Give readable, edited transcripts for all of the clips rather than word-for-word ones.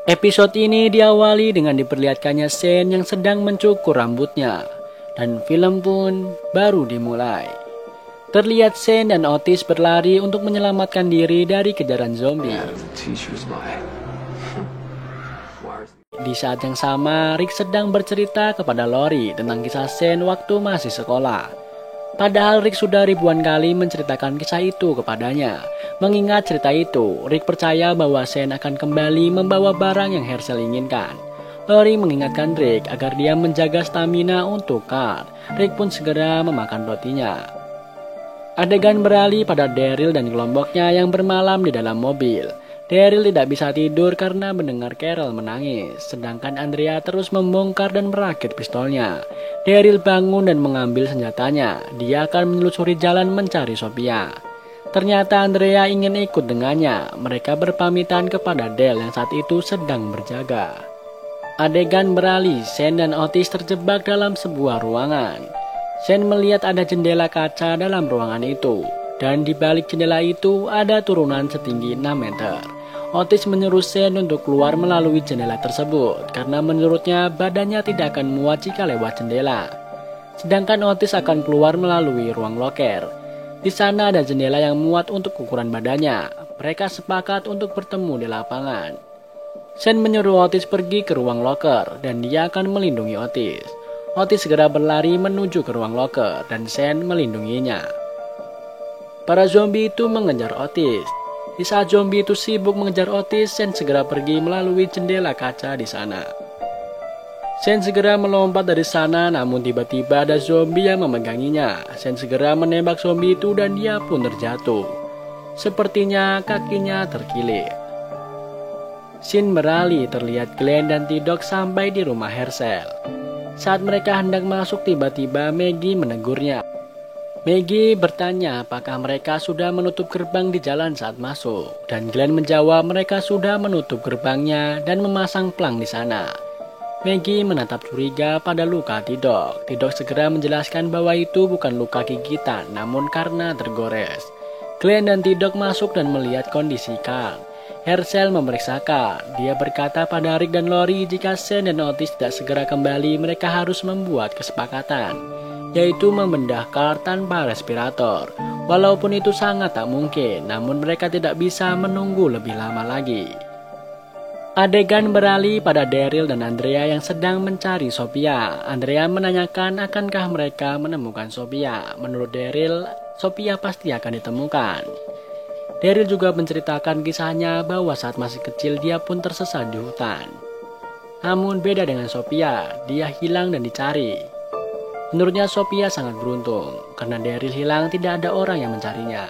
Episode ini diawali dengan diperlihatkannya Shane yang sedang mencukur rambutnya, dan film pun baru dimulai. Terlihat Shane dan Otis berlari untuk menyelamatkan diri dari kejaran zombie. Di saat yang sama, Rick sedang bercerita kepada Lori tentang kisah Shane waktu masih sekolah. Padahal Rick sudah ribuan kali menceritakan kisah itu kepadanya. Mengingat cerita itu, Rick percaya bahwa Shane akan kembali membawa barang yang Hershel inginkan. Lori mengingatkan Rick agar dia menjaga stamina untuk Carl. Rick pun segera memakan rotinya. Adegan beralih pada Daryl dan kelompoknya yang bermalam di dalam mobil. Daryl tidak bisa tidur karena mendengar Carol menangis, sedangkan Andrea terus membongkar dan merakit pistolnya. Daryl bangun dan mengambil senjatanya. Dia akan menelusuri jalan mencari Sophia. Ternyata Andrea ingin ikut dengannya. Mereka berpamitan kepada Dale yang saat itu sedang berjaga. Adegan beralih, Shane dan Otis terjebak dalam sebuah ruangan. Shane melihat ada jendela kaca dalam ruangan itu, dan di balik jendela itu ada turunan setinggi 6 meter. Otis menyuruh Shane untuk keluar melalui jendela tersebut karena menurutnya badannya tidak akan muat jika lewat jendela. Sedangkan Otis akan keluar melalui ruang loker. Di sana ada jendela yang muat untuk ukuran badannya. Mereka sepakat untuk bertemu di lapangan. Shane menyuruh Otis pergi ke ruang loker dan dia akan melindungi Otis. Otis segera berlari menuju ke ruang loker dan Shane melindunginya. Para zombie itu mengejar Otis. Di saat zombie itu sibuk mengejar Otis, Shane segera pergi melalui jendela kaca di sana. Shane segera melompat dari sana, namun tiba-tiba ada zombie yang memeganginya. Shane segera menembak zombie itu dan dia pun terjatuh. Sepertinya kakinya terkilir. Scene beralih, terlihat Glenn dan T-Dog sampai di rumah Hershel. Saat mereka hendak masuk, tiba-tiba Maggie menegurnya. Maggie bertanya apakah mereka sudah menutup gerbang di jalan saat masuk, dan Glenn menjawab mereka sudah menutup gerbangnya dan memasang pelang di sana. Maggie menatap curiga pada luka T-Dog. T-Dog segera menjelaskan bahwa itu bukan luka gigitan, namun karena tergores. Glenn dan T-Dog masuk dan melihat kondisi Carl. Hershel memeriksakan. Dia berkata pada Rick dan Lori jika Shane dan Otis tidak segera kembali, mereka harus membuat kesepakatan, yaitu membedah Carl tanpa respirator. Walaupun itu sangat tak mungkin, namun mereka tidak bisa menunggu lebih lama lagi. Adegan beralih pada Daryl dan Andrea yang sedang mencari Sophia. Andrea menanyakan akankah mereka menemukan Sophia. Menurut Daryl, Sophia pasti akan ditemukan. Daryl juga menceritakan kisahnya bahwa saat masih kecil dia pun tersesat di hutan. Namun beda dengan Sophia, dia hilang dan dicari. Menurutnya Sophia sangat beruntung, karena Daryl hilang tidak ada orang yang mencarinya.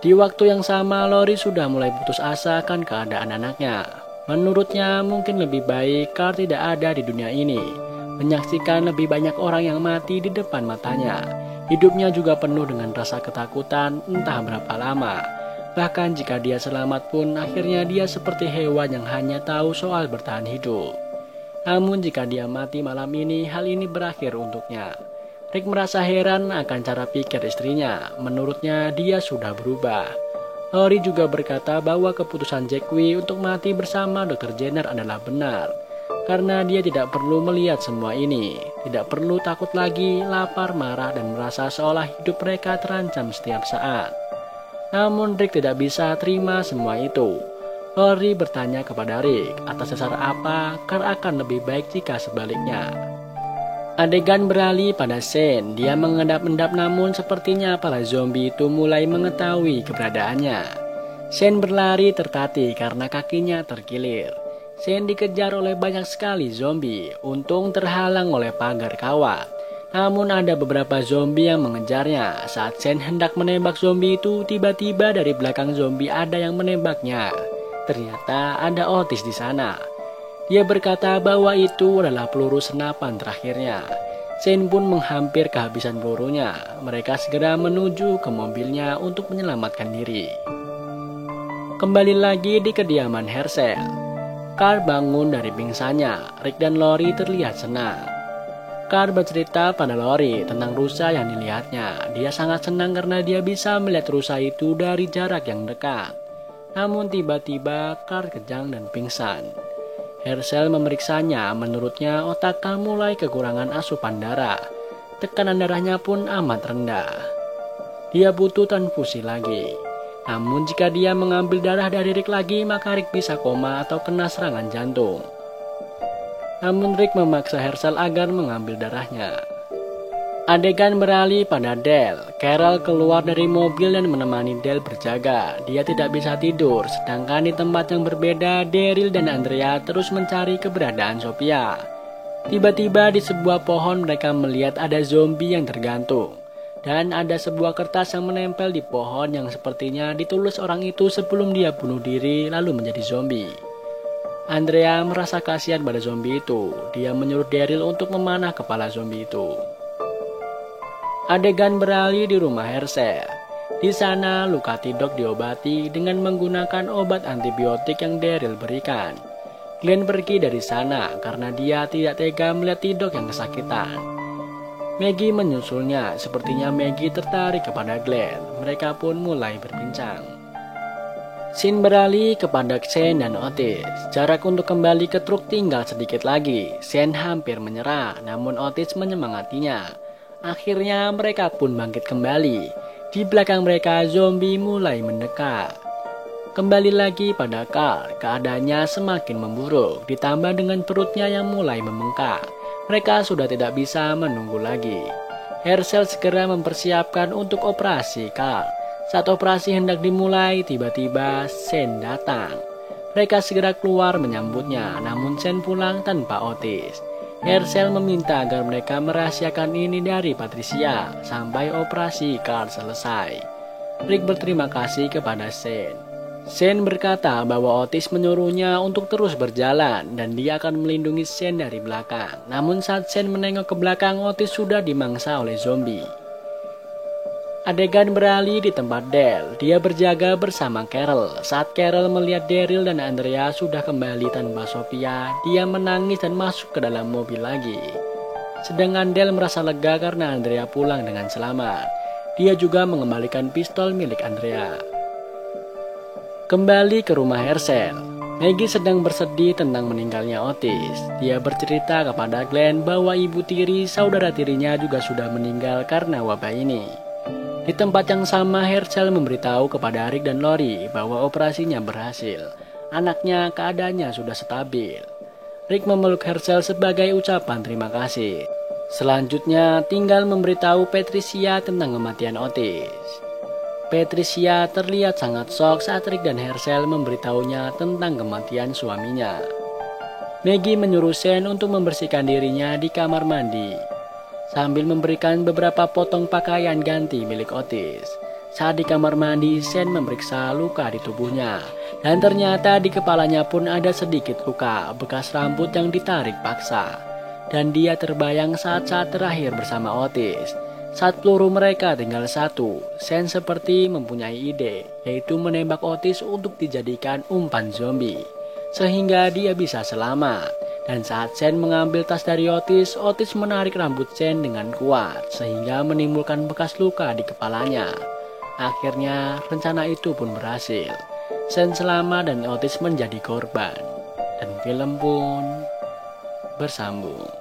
Di waktu yang sama, Lori sudah mulai putus asa akan keadaan anaknya. Menurutnya mungkin lebih baik Carl tidak ada di dunia ini. Menyaksikan lebih banyak orang yang mati di depan matanya. Hidupnya juga penuh dengan rasa ketakutan entah berapa lama. Bahkan jika dia selamat pun, akhirnya dia seperti hewan yang hanya tahu soal bertahan hidup. Namun jika dia mati malam ini, hal ini berakhir untuknya. Rick merasa heran akan cara pikir istrinya. Menurutnya dia sudah berubah. Lori juga berkata bahwa keputusan Jackie untuk mati bersama Dr. Jenner adalah benar. Karena dia tidak perlu melihat semua ini. Tidak perlu takut lagi, lapar, marah, dan merasa seolah hidup mereka terancam setiap saat. Namun Rick tidak bisa terima semua itu. Lori bertanya kepada Rick, atas dasar apa Carl akan lebih baik jika sebaliknya. Adegan beralih pada Shane. Dia mengendap-endap, namun sepertinya para zombie itu mulai mengetahui keberadaannya. Shane berlari tertatih karena kakinya terkilir. Shane dikejar oleh banyak sekali zombie. Untung terhalang oleh pagar kawat. Namun ada beberapa zombie yang mengejarnya. Saat Shane hendak menembak zombie itu, tiba-tiba dari belakang zombie ada yang menembaknya. Ternyata ada Otis di sana. Dia berkata bahwa itu adalah peluru senapan terakhirnya. Shane pun menghampir kehabisan pelurunya. Mereka segera menuju ke mobilnya untuk menyelamatkan diri. Kembali lagi di kediaman Hershel. Carl bangun dari pingsannya. Rick dan Lori terlihat senang. Carl bercerita pada Lori tentang rusa yang dilihatnya. Dia sangat senang karena dia bisa melihat rusa itu dari jarak yang dekat. Namun tiba-tiba Carl kejang dan pingsan. Herschel memeriksanya, menurutnya otak Carl mulai kekurangan asupan darah. Tekanan darahnya pun amat rendah. Dia butuh transfusi lagi. Namun jika dia mengambil darah dari Rick lagi, maka Rick bisa koma atau kena serangan jantung. Namun Rick memaksa Herschel agar mengambil darahnya. Adegan beralih pada Dale. Carol keluar dari mobil dan menemani Dale berjaga. Dia tidak bisa tidur, sedangkan di tempat yang berbeda, Daryl dan Andrea terus mencari keberadaan Sophia. Tiba-tiba di sebuah pohon mereka melihat ada zombie yang tergantung. Dan ada sebuah kertas yang menempel di pohon yang sepertinya ditulis orang itu sebelum dia bunuh diri lalu menjadi zombie. Andrea merasa kasihan pada zombie itu. Dia menyuruh Daryl untuk memanah kepala zombie itu. Adegan beralih di rumah Herschel. Di sana luka Tidok diobati dengan menggunakan obat antibiotik yang Daryl berikan. Glenn pergi dari sana karena dia tidak tega melihat Tidok yang kesakitan. Maggie menyusulnya, sepertinya Maggie tertarik kepada Glenn. Mereka pun mulai berbincang. Scene beralih kepada Shane dan Otis. Jarak untuk kembali ke truk tinggal sedikit lagi. Shane hampir menyerah, namun Otis menyemangatinya. Akhirnya mereka pun bangkit kembali. Di belakang mereka zombie mulai mendekat. Kembali lagi pada Carl, keadaannya semakin memburuk. Ditambah dengan perutnya yang mulai membengkak. Mereka sudah tidak bisa menunggu lagi. Herschel segera mempersiapkan untuk operasi Carl. Saat operasi hendak dimulai, tiba-tiba Shane datang. Mereka segera keluar menyambutnya, namun Shane pulang tanpa Otis. Herschel meminta agar mereka merahasiakan ini dari Patricia sampai operasi Carl selesai. Rick berterima kasih kepada Shane. Shane berkata bahwa Otis menyuruhnya untuk terus berjalan dan dia akan melindungi Shane dari belakang. Namun saat Shane menengok ke belakang, Otis sudah dimangsa oleh zombie. Adegan beralih di tempat Dale. Dia berjaga bersama Carol. Saat Carol melihat Daryl dan Andrea sudah kembali tanpa Sophia, dia menangis dan masuk ke dalam mobil lagi. Sedangkan Dale merasa lega karena Andrea pulang dengan selamat. Dia juga mengembalikan pistol milik Andrea. Kembali ke rumah Herschel. Maggie sedang bersedih tentang meninggalnya Otis. Dia bercerita kepada Glenn bahwa ibu tiri saudara tirinya juga sudah meninggal karena wabah ini. Di tempat yang sama, Herschel memberitahu kepada Rick dan Lori bahwa operasinya berhasil. Anaknya keadaannya sudah stabil. Rick memeluk Herschel sebagai ucapan terima kasih. Selanjutnya tinggal memberitahu Patricia tentang kematian Otis. Patricia terlihat sangat shock saat Rick dan Herschel memberitahunya tentang kematian suaminya. Maggie menyuruh Shane untuk membersihkan dirinya di kamar mandi sambil memberikan beberapa potong pakaian ganti milik Otis. Saat di kamar mandi, Shane memeriksa luka di tubuhnya. Dan ternyata di kepalanya pun ada sedikit luka, bekas rambut yang ditarik paksa. Dan dia terbayang saat-saat terakhir bersama Otis. Saat peluru mereka tinggal satu, Shane seperti mempunyai ide, yaitu menembak Otis untuk dijadikan umpan zombie, sehingga dia bisa selamat. Dan saat Shane mengambil tas dari Otis, Otis menarik rambut Shane dengan kuat, sehingga menimbulkan bekas luka di kepalanya. Akhirnya, rencana itu pun berhasil. Shane selamat dan Otis menjadi korban. Dan film pun bersambung.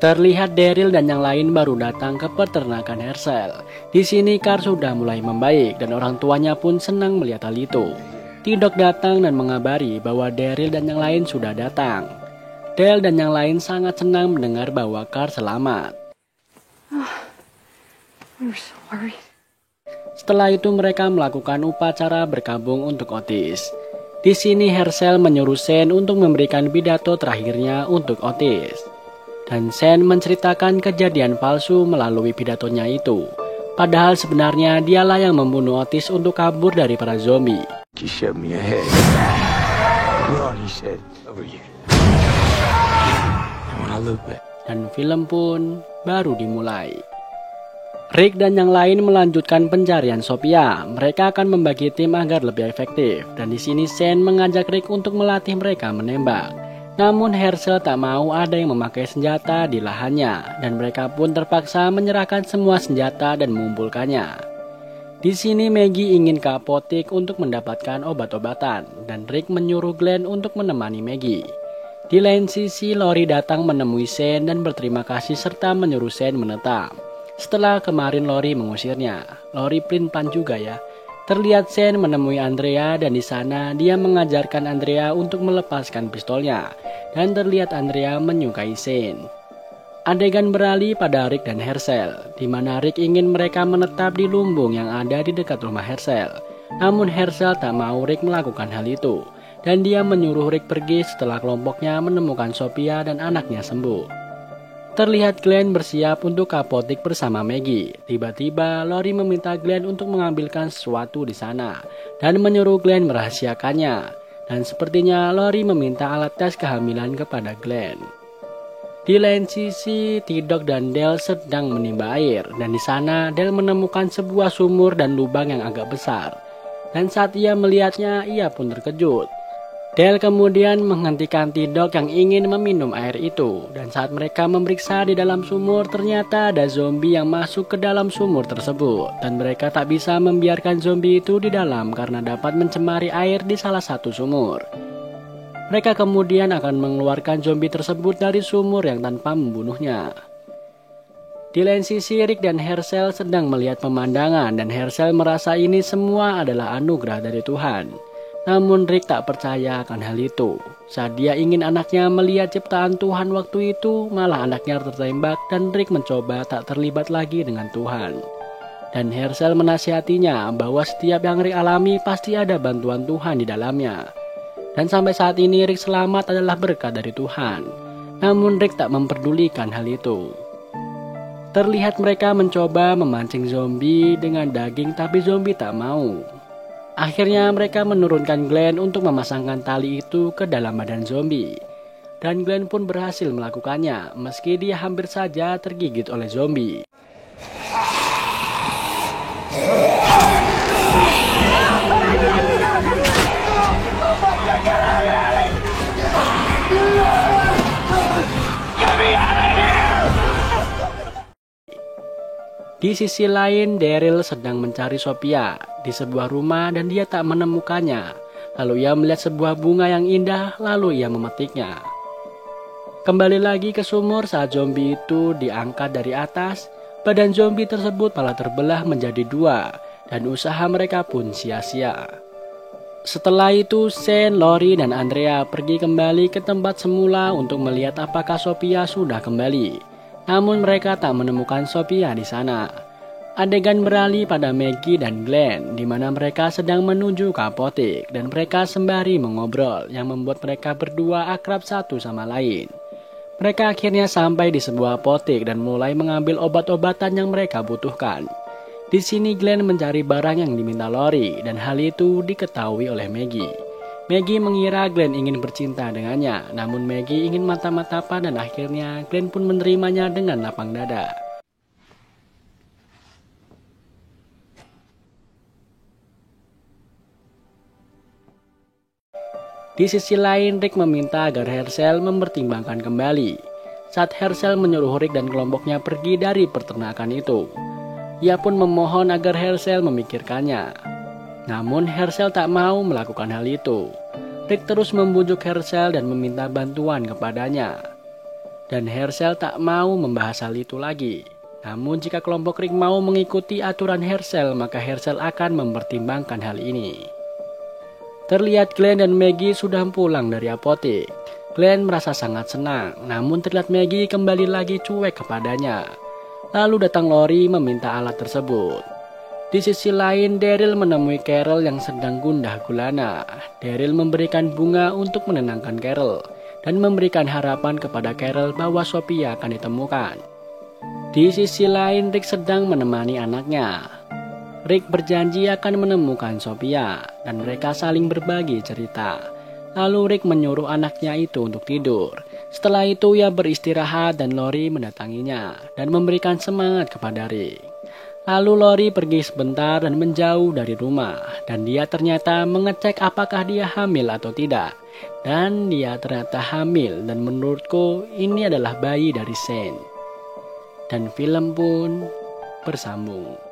Terlihat Daryl dan yang lain baru datang ke peternakan Herschel. Di sini Carl sudah mulai membaik dan orang tuanya pun senang melihat hal itu. Tidok datang dan mengabari bahwa Daryl dan yang lain sudah datang. Dale dan yang lain sangat senang mendengar bahwa Carl selamat. Setelah itu mereka melakukan upacara berkabung untuk Otis. Di sini Herschel menyuruh Shane untuk memberikan pidato terakhirnya untuk Otis. Dan Shane menceritakan kejadian palsu melalui pidatonya itu. Padahal sebenarnya dialah yang membunuh Otis untuk kabur dari para zombie. She shoved me ahead. Run, he said, over here. And when I look back. Dan film pun baru dimulai. Rick dan yang lain melanjutkan pencarian Sophia. Mereka akan membagi tim agar lebih efektif. Dan di sini Shane mengajak Rick untuk melatih mereka menembak. Namun Herschel tak mau ada yang memakai senjata di lahannya. Dan mereka pun terpaksa menyerahkan semua senjata dan mengumpulkannya. Di sini Maggie ingin ke apotek untuk mendapatkan obat-obatan dan Rick menyuruh Glenn untuk menemani Maggie. Di lain sisi, Lori datang menemui Shane dan berterima kasih serta menyuruh Shane menetap. Setelah kemarin Lori mengusirnya, Lori pelin-pelan juga ya. Terlihat Shane menemui Andrea dan di sana dia mengajarkan Andrea untuk melepaskan pistolnya dan terlihat Andrea menyukai Shane. Adegan beralih pada Rick dan Hershel, di mana Rick ingin mereka menetap di lumbung yang ada di dekat rumah Hershel. Namun Hershel tak mau Rick melakukan hal itu, dan dia menyuruh Rick pergi setelah kelompoknya menemukan Sophia dan anaknya sembuh. Terlihat Glenn bersiap untuk ke apotek bersama Maggie. Tiba-tiba Lori meminta Glenn untuk mengambilkan sesuatu di sana, dan menyuruh Glenn merahasiakannya. Dan sepertinya Lori meminta alat tes kehamilan kepada Glenn. Di lain sisi, T-Dog dan Dale sedang menimba air, dan di sana Dale menemukan sebuah sumur dan lubang yang agak besar. Dan saat ia melihatnya, ia pun terkejut. Dale kemudian menghentikan T-Dog yang ingin meminum air itu, dan saat mereka memeriksa di dalam sumur, ternyata ada zombie yang masuk ke dalam sumur tersebut, dan mereka tak bisa membiarkan zombie itu di dalam karena dapat mencemari air di salah satu sumur. Mereka kemudian akan mengeluarkan zombie tersebut dari sumur yang tanpa membunuhnya. Di lain sisi, Rick dan Hershel sedang melihat pemandangan dan Hershel merasa ini semua adalah anugerah dari Tuhan. Namun Rick tak percaya akan hal itu. Saat dia ingin anaknya melihat ciptaan Tuhan waktu itu, malah anaknya tertembak dan Rick mencoba tak terlibat lagi dengan Tuhan. Dan Hershel menasihatinya bahwa setiap yang Rick alami pasti ada bantuan Tuhan di dalamnya. Dan sampai saat ini Rick selamat adalah berkat dari Tuhan. Namun Rick tak memperdulikan hal itu. Terlihat mereka mencoba memancing zombie dengan daging tapi zombie tak mau. Akhirnya mereka menurunkan Glenn untuk memasangkan tali itu ke dalam badan zombie. Dan Glenn pun berhasil melakukannya meski dia hampir saja tergigit oleh zombie. Di sisi lain, Daryl sedang mencari Sophia di sebuah rumah dan dia tak menemukannya. Lalu ia melihat sebuah bunga yang indah, lalu ia memetiknya. Kembali lagi ke sumur saat zombie itu diangkat dari atas, badan zombie tersebut malah terbelah menjadi dua, dan usaha mereka pun sia-sia. Setelah itu, Shane, Lori, dan Andrea pergi kembali ke tempat semula untuk melihat apakah Sophia sudah kembali. Namun mereka tak menemukan Sophia di sana. Adegan beralih pada Maggie dan Glenn, di mana mereka sedang menuju ke apotek dan mereka sembari mengobrol yang membuat mereka berdua akrab satu sama lain. Mereka akhirnya sampai di sebuah apotek dan mulai mengambil obat-obatan yang mereka butuhkan. Di sini Glenn mencari barang yang diminta Lori dan hal itu diketahui oleh Maggie. Maggie mengira Glenn ingin bercinta dengannya, namun Maggie ingin mata-matapan dan akhirnya Glenn pun menerimanya dengan lapang dada. Di sisi lain, Rick meminta agar Hershel mempertimbangkan kembali. Saat Hershel menyuruh Rick dan kelompoknya pergi dari peternakan itu, ia pun memohon agar Hershel memikirkannya. Namun Hershel tak mau melakukan hal itu. Rick terus membujuk Hershel dan meminta bantuan kepadanya. Dan Hershel tak mau membahas hal itu lagi. Namun jika kelompok Rick mau mengikuti aturan Hershel, maka Hershel akan mempertimbangkan hal ini. Terlihat Glenn dan Maggie sudah pulang dari apotek. Glenn merasa sangat senang, namun terlihat Maggie kembali lagi cuek kepadanya. Lalu datang Lori meminta alat tersebut. Di sisi lain, Daryl menemui Carol yang sedang gundah gulana. Daryl memberikan bunga untuk menenangkan Carol dan memberikan harapan kepada Carol bahwa Sophia akan ditemukan. Di sisi lain, Rick sedang menemani anaknya. Rick berjanji akan menemukan Sophia dan mereka saling berbagi cerita. Lalu Rick menyuruh anaknya itu untuk tidur. Setelah itu ia beristirahat dan Lori mendatanginya dan memberikan semangat kepada Rick. Lalu Lori pergi sebentar dan menjauh dari rumah dan dia ternyata mengecek apakah dia hamil atau tidak. Dan dia ternyata hamil dan menurutku ini adalah bayi dari Shane. Dan film pun bersambung.